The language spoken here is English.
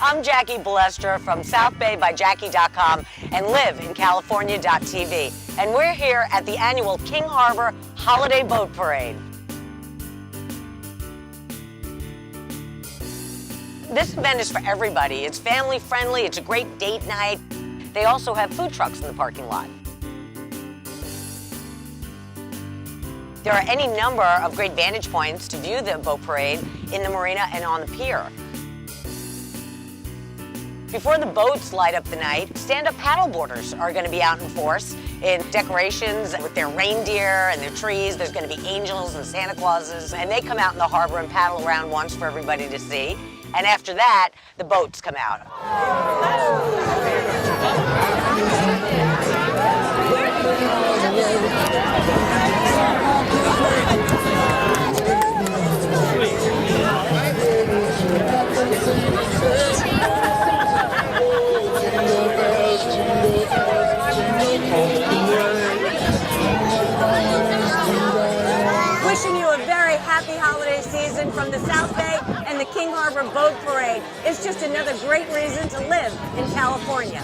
I'm Jackie Balestra from South Bay by Jackie.com and live in California.tv. And we're here at the annual King Harbor Holiday Boat Parade. This event is for everybody. It's family friendly, it's a great date night. They also have food trucks in the parking lot. There are any number of great vantage points to view the boat parade in the marina and on the pier. Before the boats light up the night, stand-up paddleboarders are going to be out in force in decorations with their reindeer and their trees. There's going to be angels and Santa Clauses, and they come out in the harbor and paddle around once for everybody to see. And after that, the boats come out. Wishing you a very happy holiday season from the South Bay and the King Harbor Boat Parade. It's just another great reason to live in California.